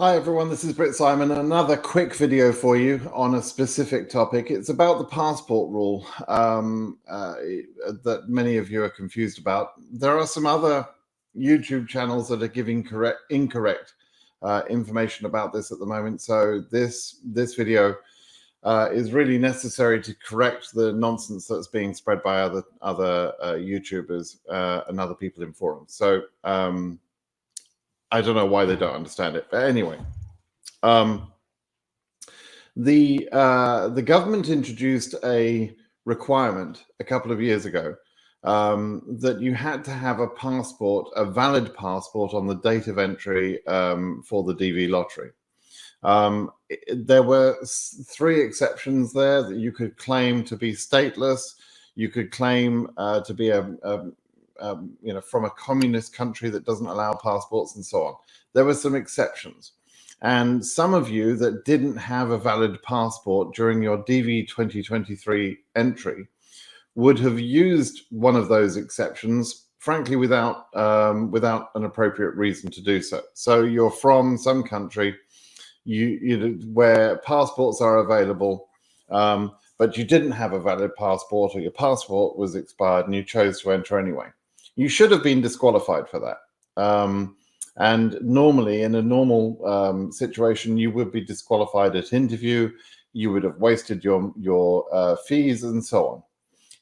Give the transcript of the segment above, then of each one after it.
Hi everyone, this is BritSimon. Another quick video for you on a specific topic. It's about the passport rule that many of you are confused about. There are some other YouTube channels that are giving incorrect information about this at the moment. So this video is really necessary to correct the nonsense that's being spread by other YouTubers and other people in forums. So I don't know why they don't understand it, but anyway, the government introduced a requirement a couple of years ago that you had to have a passport, a valid passport, on the date of entry for the DV lottery. There were three exceptions there: that you could claim to be stateless, you could claim to be from a communist country that doesn't allow passports, and so on. There were some exceptions. And some of you that didn't have a valid passport during your DV2023 entry would have used one of those exceptions, frankly, without an appropriate reason to do so. So you're from some country where passports are available, but you didn't have a valid passport, or your passport was expired and you chose to enter anyway. You should have been disqualified for that. And normally, in a normal situation, you would be disqualified at interview. You would have wasted your fees and so on.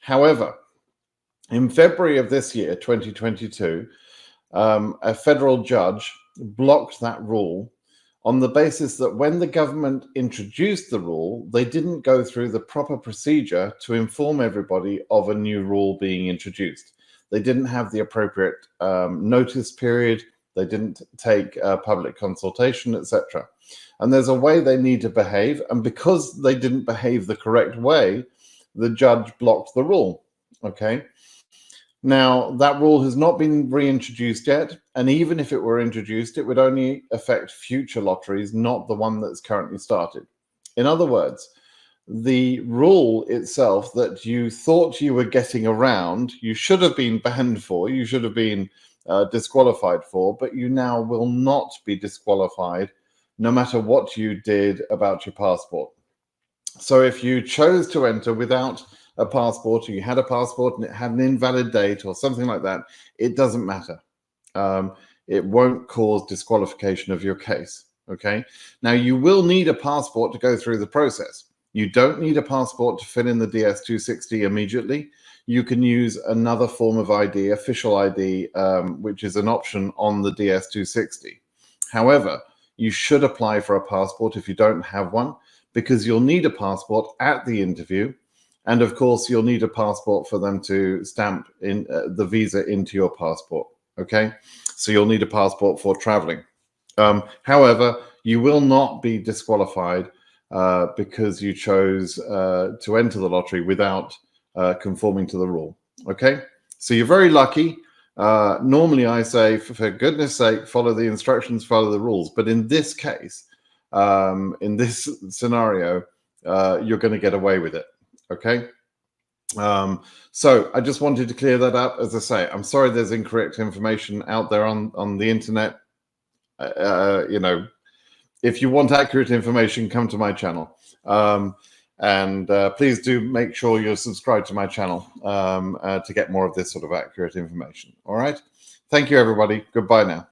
However, in February of this year, 2022, a federal judge blocked that rule on the basis that when the government introduced the rule, they didn't go through the proper procedure to inform everybody of a new rule being introduced. They didn't have the appropriate notice period. They didn't take public consultation, etc. And there's a way they need to behave. And because they didn't behave the correct way, the judge blocked the rule. Okay. Now, that rule has not been reintroduced yet. And even if it were introduced, it would only affect future lotteries, not the one that's currently started. In other words, the rule itself that you thought you were getting around, you should have been banned for, you should have been disqualified for, but you now will not be disqualified no matter what you did about your passport. So if you chose to enter without a passport, or you had a passport and it had an invalid date or something like that, it doesn't matter. It won't cause disqualification of your case. Okay. Now, you will need a passport to go through the process. You don't need a passport to fill in the DS260 immediately. You can use another form of ID, official ID, which is an option on the DS260. However, you should apply for a passport if you don't have one, because you'll need a passport at the interview. And of course, you'll need a passport for them to stamp in the visa into your passport. Okay, so you'll need a passport for traveling. However, you will not be disqualified because you chose to enter the lottery without conforming to the rule. Okay, so you're very lucky. Normally I say, for goodness sake, follow the instructions, follow the rules. But in this case, in this scenario, you're going to get away with it. Okay. So I just wanted to clear that up. As I say, I'm sorry there's incorrect information out there on the internet. If you want accurate information, come to my channel. And please do make sure you're subscribed to my channel to get more of this sort of accurate information. All right. Thank you, everybody. Goodbye now.